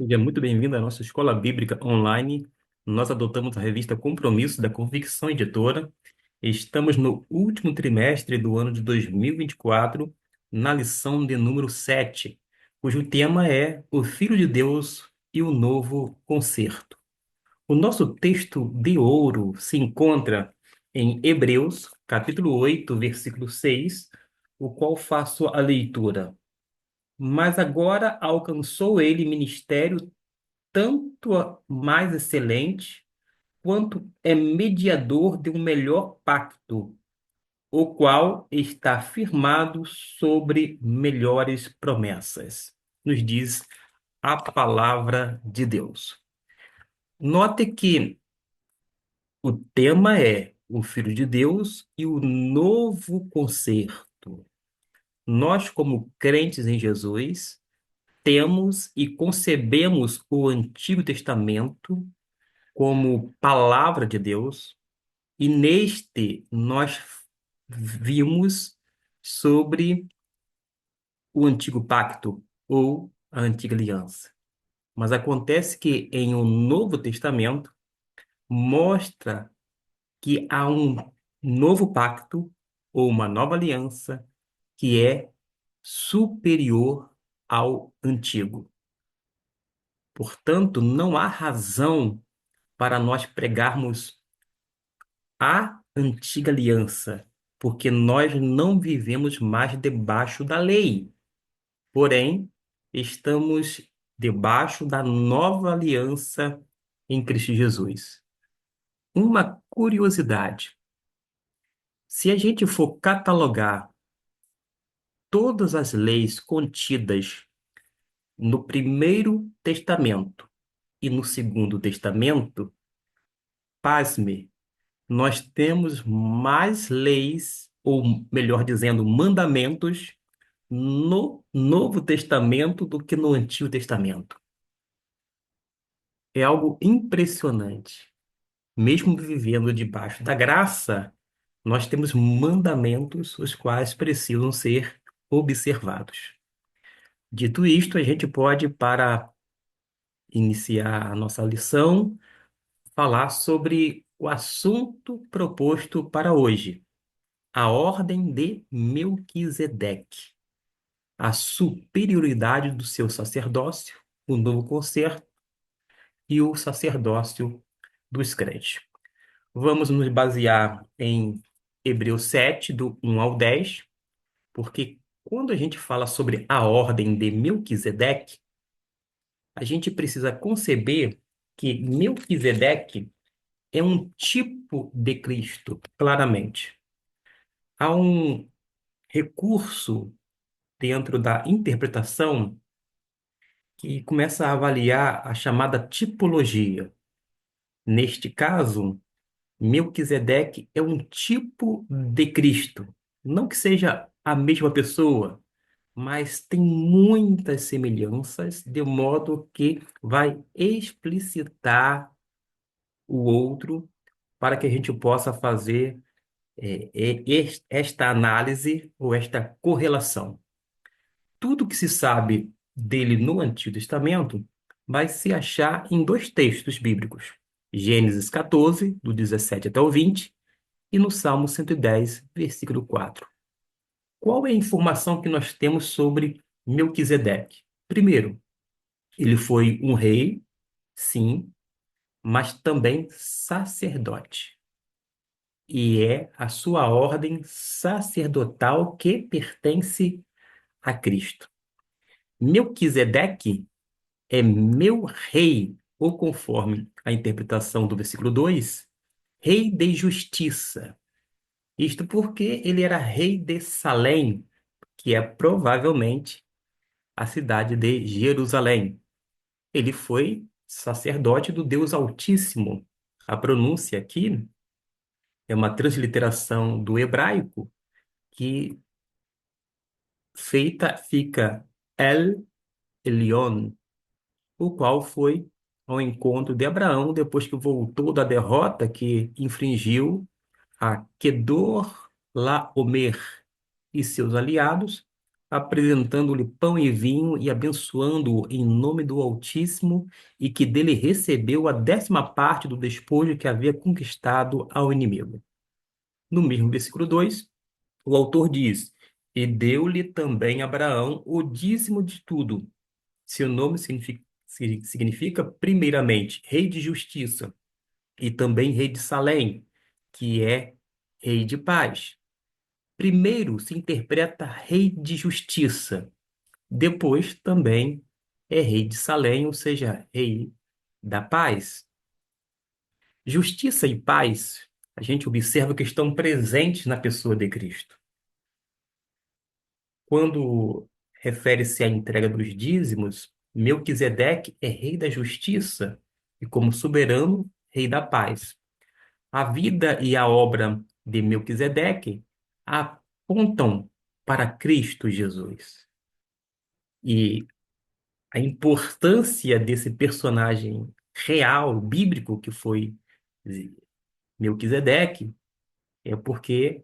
Seja muito bem-vindo à nossa Escola Bíblica Online. Nós adotamos a revista Compromisso da Convicção Editora. Estamos no último trimestre do ano de 2024, na lição de número 7, cujo tema é O Filho de Deus e o Novo Concerto. O nosso texto de ouro se encontra em Hebreus, capítulo 8, versículo 6, o qual faço a leitura. Mas agora alcançou ele ministério tanto mais excelente, quanto é mediador de um melhor pacto, o qual está firmado sobre melhores promessas. Nos diz a palavra de Deus. Note que o tema é o Filho de Deus e o novo concerto. Nós, como crentes em Jesus, temos e concebemos o Antigo Testamento como palavra de Deus, e neste nós vimos sobre o antigo pacto ou a antiga aliança. Mas acontece que em um Novo Testamento mostra que há um novo pacto ou uma nova aliança que é superior ao antigo. Portanto, não há razão para nós pregarmos a antiga aliança, porque nós não vivemos mais debaixo da lei, porém, estamos debaixo da nova aliança em Cristo Jesus. Uma curiosidade: se a gente for catalogar todas as leis contidas no Primeiro Testamento e no Segundo Testamento, pasme, nós temos mais leis, ou melhor dizendo, mandamentos, no Novo Testamento do que no Antigo Testamento. É algo impressionante. Mesmo vivendo debaixo da graça, nós temos mandamentos os quais precisam ser observados. Dito isto, a gente pode, para iniciar a nossa lição, falar sobre o assunto proposto para hoje, a ordem de Melquisedeque, a superioridade do seu sacerdócio, o novo concerto e o sacerdócio dos crentes. Vamos nos basear em Hebreus 7, do 1 ao 10, porque quando a gente fala sobre a ordem de Melquisedeque, a gente precisa conceber que Melquisedeque é um tipo de Cristo, claramente. Há um recurso dentro da interpretação que começa a avaliar a chamada tipologia. Neste caso, Melquisedeque é um tipo de Cristo. Não que seja a mesma pessoa, mas tem muitas semelhanças, de modo que vai explicitar o outro para que a gente possa fazer esta análise ou esta correlação. Tudo que se sabe dele no Antigo Testamento vai se achar em dois textos bíblicos: Gênesis 14, do 17 até o 20, e no Salmo 110, versículo 4. Qual é a informação que nós temos sobre Melquisedeque? Primeiro, ele foi um rei, sim, mas também sacerdote. E é a sua ordem sacerdotal que pertence a Cristo. Melquisedeque é meu rei, ou conforme a interpretação do versículo 2, rei de justiça. Isto porque ele era rei de Salém, que é provavelmente a cidade de Jerusalém. Ele foi sacerdote do Deus Altíssimo. A pronúncia aqui é uma transliteração do hebraico que feita fica El Elyon, o qual foi ao encontro de Abraão depois que voltou da derrota que infringiu a Kedor Laomer e seus aliados, apresentando-lhe pão e vinho e abençoando-o em nome do Altíssimo, e que dele recebeu a 10ª parte do despojo que havia conquistado ao inimigo. No mesmo versículo 2, o autor diz: E deu-lhe também Abraão o dízimo de tudo. Seu nome significa, primeiramente, Rei de Justiça, e também Rei de Salém, que é Rei de Paz. Primeiro se interpreta Rei de Justiça, depois também é Rei de Salém, ou seja, Rei da Paz. Justiça e paz, a gente observa que estão presentes na pessoa de Cristo. Quando refere-se à entrega dos dízimos, Melquisedeque é rei da justiça e, como soberano, rei da paz. A vida e a obra de Melquisedeque apontam para Cristo Jesus. E a importância desse personagem real, bíblico, que foi Melquisedeque, é porque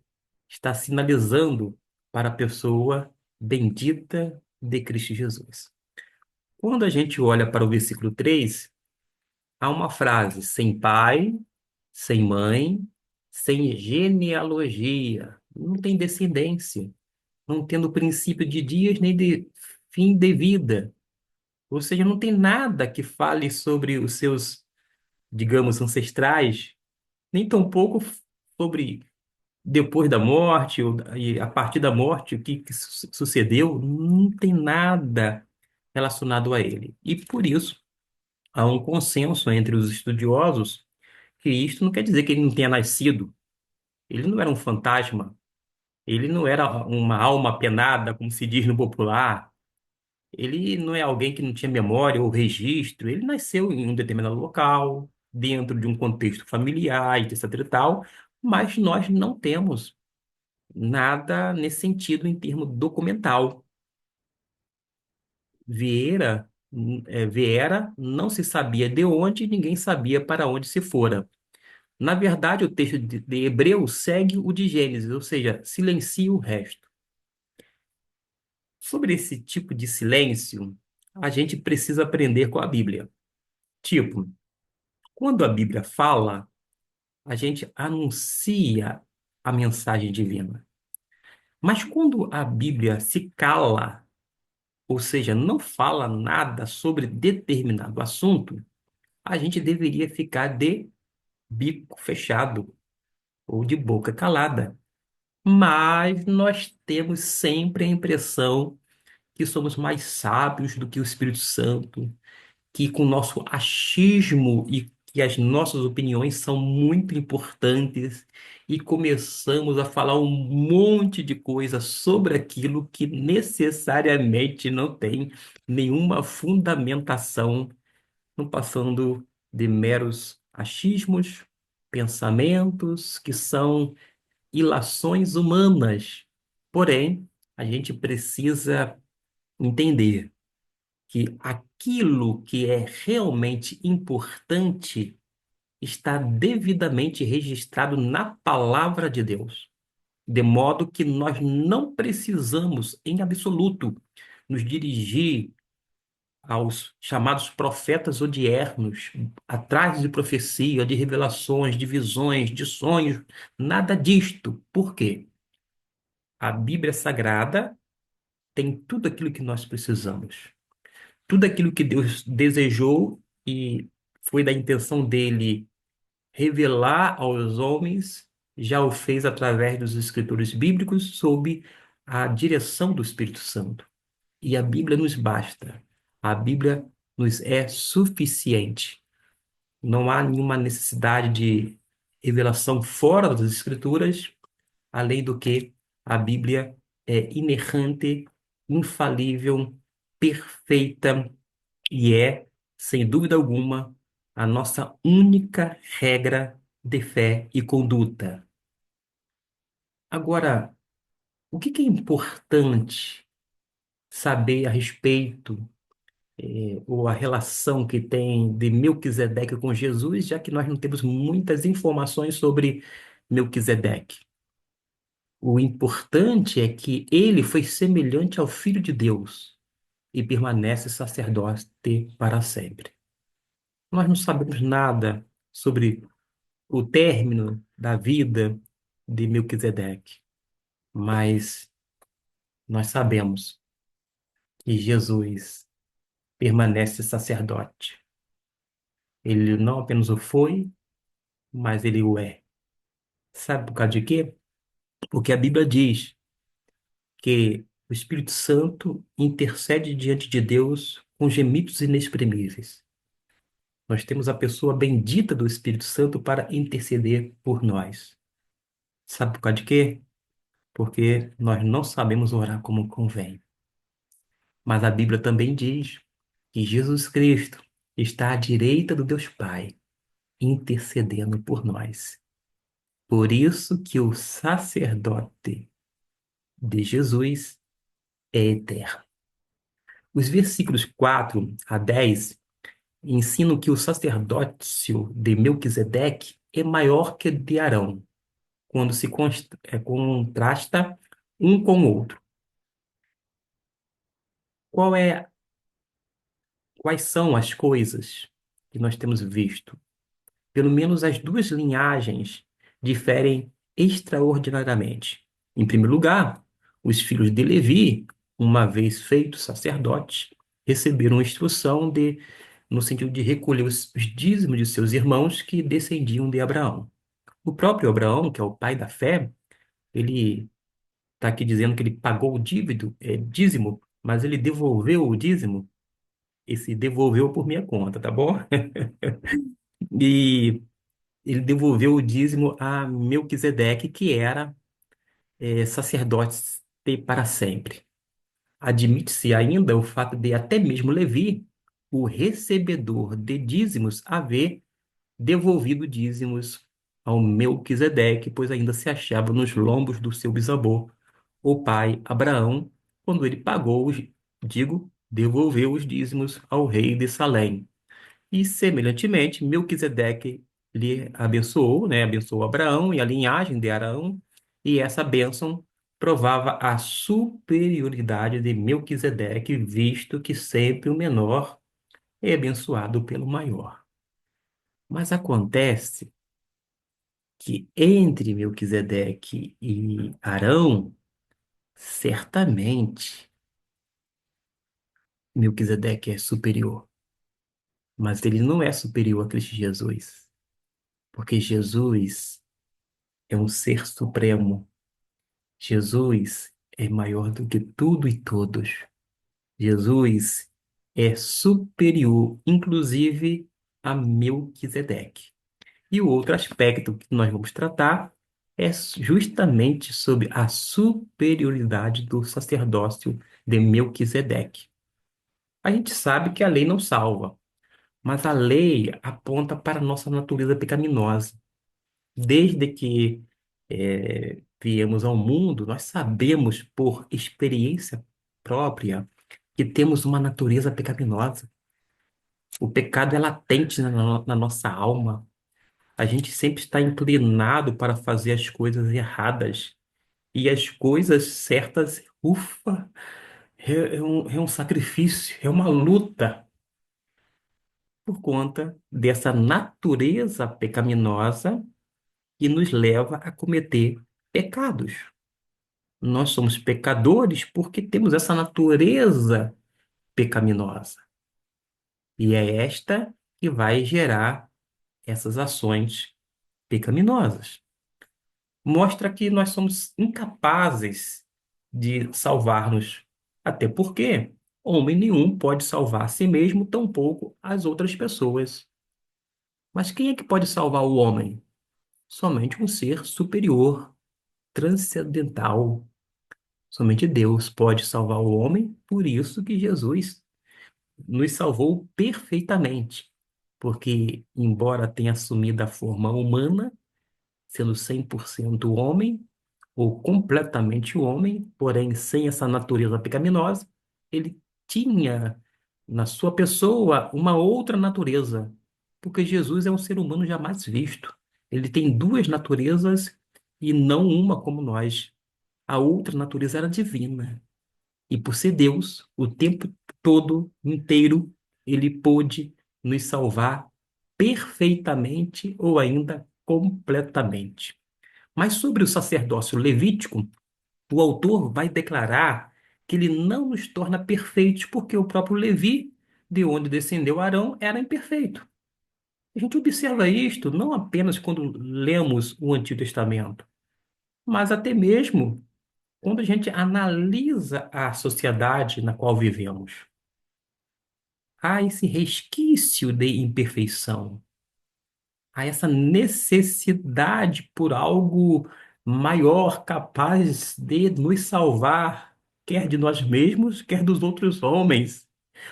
está sinalizando para a pessoa bendita de Cristo Jesus. Quando a gente olha para o versículo 3, há uma frase: sem pai, sem mãe, sem genealogia, não tem descendência, não tendo princípio de dias nem de fim de vida. Ou seja, não tem nada que fale sobre os seus, digamos, ancestrais, nem tampouco sobre depois da morte, e a partir da morte, o que sucedeu, não tem nada relacionado a ele. E por isso, há um consenso entre os estudiosos que isto não quer dizer que ele não tenha nascido. Ele não era um fantasma, ele não era uma alma penada, como se diz no popular. Ele não é alguém que não tinha memória ou registro. Ele nasceu em um determinado local, dentro de um contexto familiar, etc e tal, mas nós não temos nada nesse sentido em termo documental. Viera, não se sabia de onde, ninguém sabia para onde se fora. Na verdade, o texto de Hebreus segue o de Gênesis, ou seja, silencia o resto. Sobre esse tipo de silêncio, a gente precisa aprender com a Bíblia. Tipo, quando a Bíblia fala, a gente anuncia a mensagem divina. Mas quando a Bíblia se cala, ou seja, não fala nada sobre determinado assunto, a gente deveria ficar de bico fechado ou de boca calada. Mas nós temos sempre a impressão que somos mais sábios do que o Espírito Santo, que com o nosso achismo e que as nossas opiniões são muito importantes e começamos a falar um monte de coisa sobre aquilo que necessariamente não tem nenhuma fundamentação, não passando de meros achismos, pensamentos que são ilações humanas. Porém, a gente precisa entender que aquilo que é realmente importante está devidamente registrado na palavra de Deus, de modo que nós não precisamos, em absoluto, nos dirigir aos chamados profetas odiernos, atrás de profecia, de revelações, de visões, de sonhos, nada disto. Por quê? A Bíblia Sagrada tem tudo aquilo que nós precisamos. Tudo aquilo que Deus desejou e foi da intenção dele revelar aos homens, já o fez através dos escritores bíblicos, sob a direção do Espírito Santo. E a Bíblia nos basta. A Bíblia nos é suficiente. Não há nenhuma necessidade de revelação fora das Escrituras, além do que a Bíblia é inerrante, infalível, perfeita e é, sem dúvida alguma, a nossa única regra de fé e conduta. Agora, o que é importante saber a respeito, ou a relação que tem de Melquisedeque com Jesus, já que nós não temos muitas informações sobre Melquisedeque? O importante é que ele foi semelhante ao Filho de Deus e permanece sacerdote para sempre. Nós não sabemos nada sobre o término da vida de Melquisedeque, mas nós sabemos que Jesus permanece sacerdote. Ele não apenas o foi, mas ele o é. Sabe por causa de quê? Porque a Bíblia diz que o Espírito Santo intercede diante de Deus com gemidos inexprimíveis. Nós temos a pessoa bendita do Espírito Santo para interceder por nós. Sabe por causa de quê? Porque nós não sabemos orar como convém. Mas a Bíblia também diz que Jesus Cristo está à direita do Deus Pai, intercedendo por nós. Por isso que o sacerdote de Jesus é eterno. Os versículos 4 a 10 ensinam que o sacerdócio de Melquisedeque é maior que o de Arão, quando se contrasta um com o outro. Qual é, quais são as coisas que nós temos visto? Pelo menos as duas linhagens diferem extraordinariamente. Em primeiro lugar, os filhos de Levi, uma vez feitos sacerdotes, receberam instrução no sentido de recolher os dízimos de seus irmãos que descendiam de Abraão. O próprio Abraão, que é o pai da fé, ele está aqui dizendo que ele pagou o dízimo, mas ele devolveu o dízimo, e se devolveu por minha conta, tá bom? E ele devolveu o dízimo a Melquisedeque, que era sacerdote para sempre. Admite-se ainda o fato de até mesmo Levi, o recebedor de dízimos, haver devolvido dízimos ao Melquisedeque, pois ainda se achava nos lombos do seu bisavô, o pai Abraão, quando ele devolveu os dízimos ao rei de Salém. E, semelhantemente, Melquisedeque lhe abençoou, né? Abençoou Abraão e a linhagem de Arão, e essa bênção provava a superioridade de Melquisedeque, visto que sempre o menor é abençoado pelo maior. Mas acontece que entre Melquisedeque e Arão, certamente Melquisedeque é superior, mas ele não é superior a Cristo Jesus, porque Jesus é um ser supremo. Jesus é maior do que tudo e todos. Jesus é superior, inclusive, a Melquisedeque. E o outro aspecto que nós vamos tratar é justamente sobre a superioridade do sacerdócio de Melquisedeque. A gente sabe que a lei não salva, mas a lei aponta para a nossa natureza pecaminosa. Desde que viemos ao mundo, nós sabemos por experiência própria que temos uma natureza pecaminosa. O pecado é latente na nossa alma. A gente sempre está inclinado para fazer as coisas erradas. E as coisas certas, ufa, é um sacrifício, é uma luta por conta dessa natureza pecaminosa que nos leva a cometer pecados. Nós somos pecadores porque temos essa natureza pecaminosa. E é esta que vai gerar essas ações pecaminosas. Mostra que nós somos incapazes de salvar-nos, até porque homem nenhum pode salvar a si mesmo, tampouco as outras pessoas. Mas quem é que pode salvar o homem? Somente um ser superior, transcendental. Somente Deus pode salvar o homem, por isso que Jesus nos salvou perfeitamente. Porque, embora tenha assumido a forma humana, sendo 100% homem, ou completamente homem, porém sem essa natureza pecaminosa, ele tinha na sua pessoa uma outra natureza, porque Jesus é um ser humano jamais visto. Ele tem duas naturezas e não uma como nós. A outra natureza era divina. E por ser Deus, o tempo todo, inteiro, ele pôde nos salvar perfeitamente ou ainda completamente. Mas sobre o sacerdócio levítico, o autor vai declarar que ele não nos torna perfeitos, porque o próprio Levi, de onde descendeu Arão, era imperfeito. A gente observa isto não apenas quando lemos o Antigo Testamento, mas até mesmo quando a gente analisa a sociedade na qual vivemos. Há esse resquício de imperfeição, há essa necessidade por algo maior capaz de nos salvar, quer de nós mesmos, quer dos outros homens,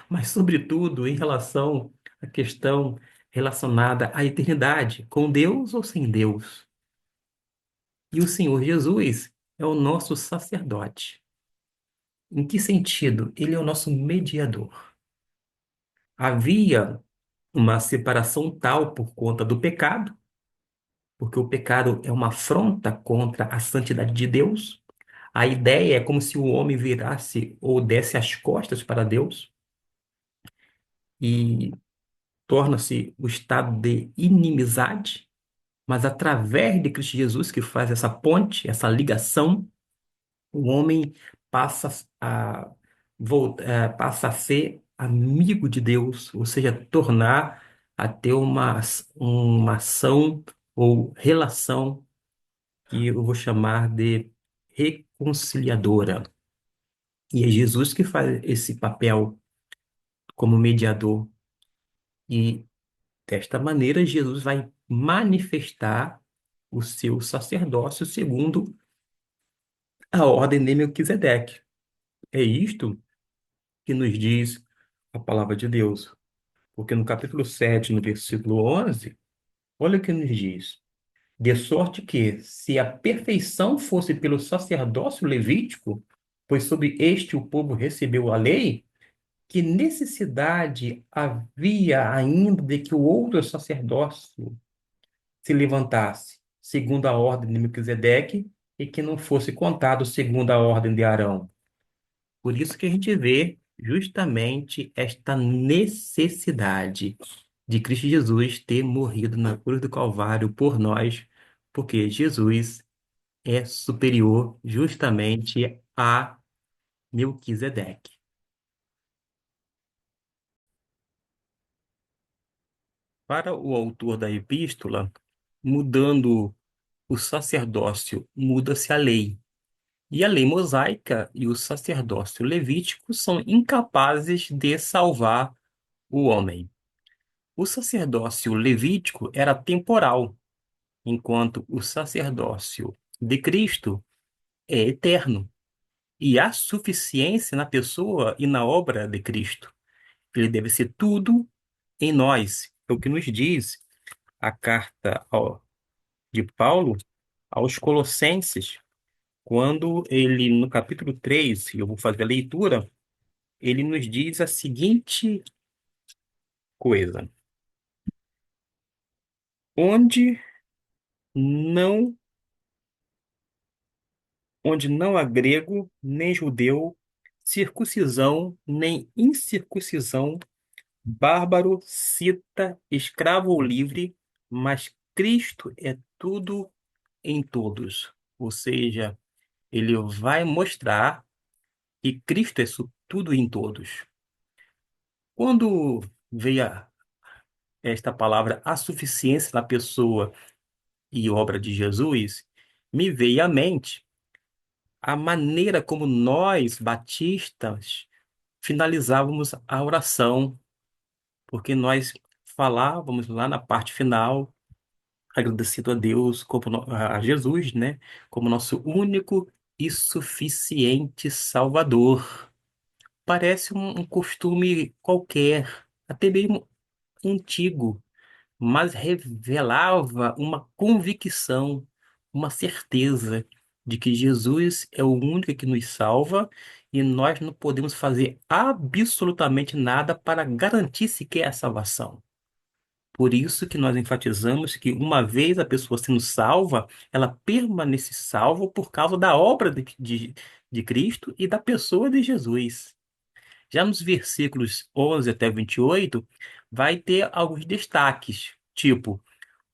mas, sobretudo, em relação à questão relacionada à eternidade, com Deus ou sem Deus. E o Senhor Jesus é o nosso sacerdote. Em que sentido? Ele é o nosso mediador. Havia uma separação tal por conta do pecado, porque o pecado é uma afronta contra a santidade de Deus. A ideia é como se o homem virasse ou desse as costas para Deus e torna-se o estado de inimizade, mas através de Cristo Jesus, que faz essa ponte, essa ligação, o homem passa passa a ser amigo de Deus, ou seja, tornar a ter uma ação ou relação que eu vou chamar de reconciliadora. E é Jesus que faz esse papel como mediador. E desta maneira, Jesus vai manifestar o seu sacerdócio segundo a ordem de Melquisedeque. É isto que nos diz a palavra de Deus. Porque no capítulo 7, no versículo 11, olha o que nos diz. De sorte que, se a perfeição fosse pelo sacerdócio levítico, pois sobre este o povo recebeu a lei, que necessidade havia ainda de que o outro sacerdócio se levantasse, segundo a ordem de Melquisedeque, e que não fosse contado segundo a ordem de Arão. Por isso que a gente vê justamente esta necessidade de Cristo Jesus ter morrido na cruz do Calvário por nós, porque Jesus é superior justamente a Melquisedeque. Para o autor da epístola, mudando o sacerdócio, muda-se a lei. E a lei mosaica e o sacerdócio levítico são incapazes de salvar o homem. O sacerdócio levítico era temporal, enquanto o sacerdócio de Cristo é eterno. E há suficiência na pessoa e na obra de Cristo. Ele deve ser tudo em nós. É o que nos diz a carta de Paulo aos Colossenses, quando ele, no capítulo 3, eu vou fazer a leitura, ele nos diz a seguinte coisa: onde não, onde não há grego, nem judeu, circuncisão, nem incircuncisão, bárbaro, cita, escravo ou livre, mas Cristo é tudo em todos. Ou seja, ele vai mostrar que Cristo é tudo em todos. Quando veio esta palavra, a suficiência na pessoa e obra de Jesus, me veio à mente a maneira como nós, batistas, finalizávamos a oração, porque nós falávamos lá na parte final, agradecido a Deus, a Jesus, né, como nosso único e suficiente Salvador. Parece um costume qualquer, até mesmo antigo, mas revelava uma convicção, uma certeza de que Jesus é o único que nos salva e nós não podemos fazer absolutamente nada para garantir sequer a salvação. Por isso que nós enfatizamos que uma vez a pessoa sendo salva, ela permanece salva por causa da obra de Cristo e da pessoa de Jesus. Já nos versículos 11 até 28, vai ter alguns destaques, tipo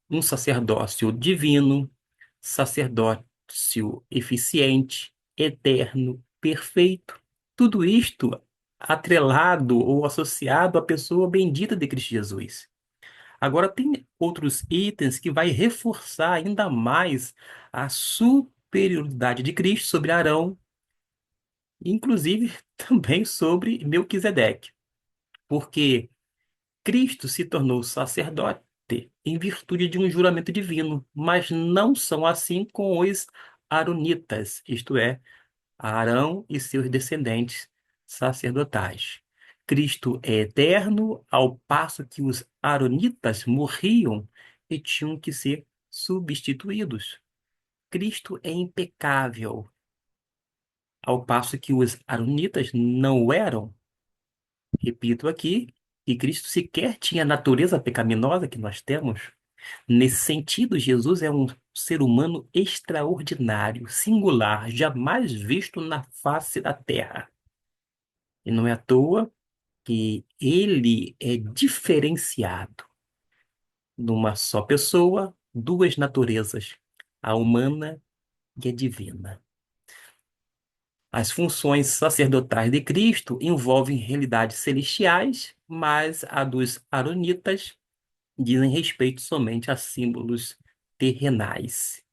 um sacerdócio divino, sacerdócio eficiente, eterno, perfeito. Tudo isto atrelado ou associado à pessoa bendita de Cristo Jesus. Agora, tem outros itens que vai reforçar ainda mais a superioridade de Cristo sobre Arão, inclusive também sobre Melquisedeque, porque Cristo se tornou sacerdote em virtude de um juramento divino, mas não são assim com os aronitas, isto é, Arão e seus descendentes sacerdotais. Cristo é eterno, ao passo que os aronitas morriam e tinham que ser substituídos. Cristo é impecável, ao passo que os aronitas não eram. Repito aqui, que Cristo sequer tinha a natureza pecaminosa que nós temos. Nesse sentido, Jesus é um ser humano extraordinário, singular, jamais visto na face da terra. E não é à toa que ele é diferenciado numa só pessoa, duas naturezas, a humana e a divina. As funções sacerdotais de Cristo envolvem realidades celestiais, mas a dos aronitas dizem respeito somente a símbolos terrenais.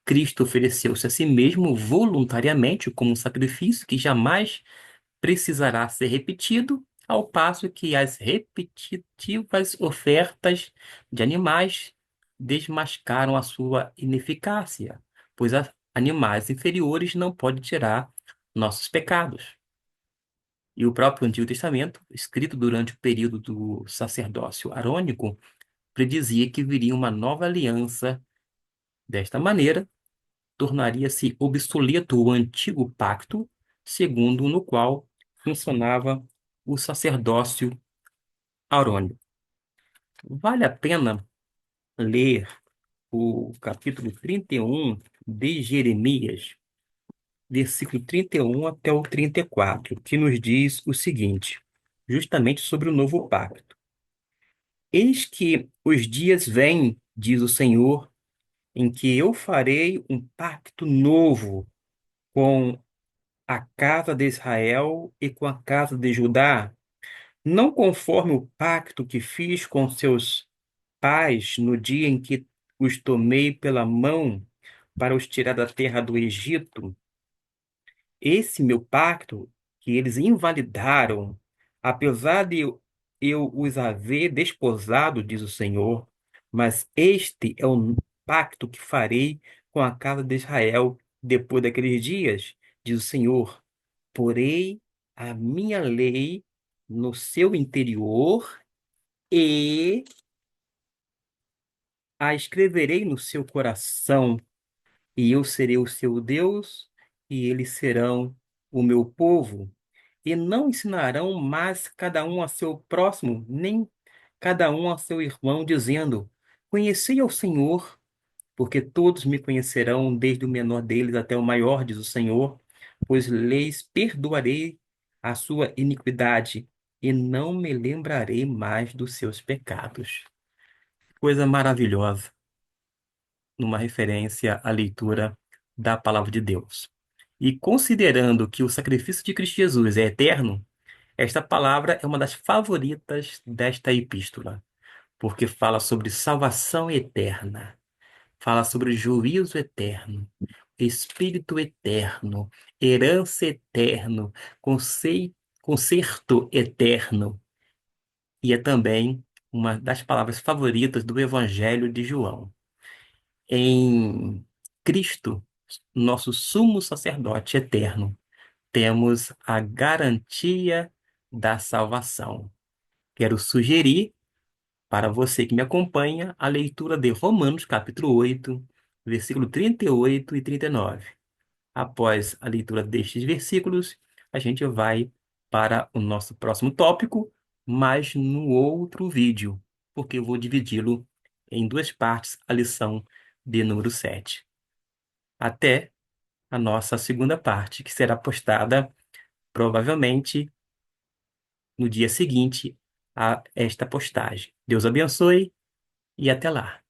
Cristo ofereceu-se a si mesmo voluntariamente como um sacrifício que jamais precisará ser repetido, ao passo que as repetitivas ofertas de animais desmascaram a sua ineficácia, pois animais inferiores não podem tirar nossos pecados. E o próprio Antigo Testamento, escrito durante o período do sacerdócio arônico, predizia que viria uma nova aliança. Desta maneira, tornaria-se obsoleto o antigo pacto, segundo no qual funcionava o sacerdócio arônico. Vale a pena ler o capítulo 31 de Jeremias, versículo 31 até o 34, que nos diz o seguinte, justamente sobre o novo pacto. Eis que os dias vêm, diz o Senhor, em que eu farei um pacto novo com a casa de Israel e com a casa de Judá, não conforme o pacto que fiz com seus pais no dia em que os tomei pela mão para os tirar da terra do Egito. Esse meu pacto que eles invalidaram, apesar de eu os haver desposado, diz o Senhor, mas este é o pacto que farei com a casa de Israel depois daqueles dias, diz o Senhor. Porei a minha lei no seu interior e a escreverei no seu coração, e eu serei o seu Deus, e eles serão o meu povo. E não ensinarão mais cada um a seu próximo, nem cada um a seu irmão, dizendo: Conheci ao Senhor, porque todos me conhecerão, desde o menor deles até o maior, diz o Senhor, pois lhes perdoarei a sua iniquidade e não me lembrarei mais dos seus pecados. Coisa maravilhosa, numa referência à leitura da palavra de Deus. E considerando que o sacrifício de Cristo Jesus é eterno, esta palavra é uma das favoritas desta epístola, porque fala sobre salvação eterna, fala sobre juízo eterno, espírito eterno, herança eterno, conserto eterno. E é também uma das palavras favoritas do Evangelho de João. Em Cristo, nosso sumo sacerdote eterno, temos a garantia da salvação. Quero sugerir para você que me acompanha a leitura de Romanos, capítulo 8, versículo 38 e 39. Após a leitura destes versículos, a gente vai para o nosso próximo tópico, mas no outro vídeo. porque eu vou dividi-lo em duas partes, a lição de número 7. Até a nossa segunda parte, que será postada provavelmente no dia seguinte a esta postagem. Deus abençoe e até lá.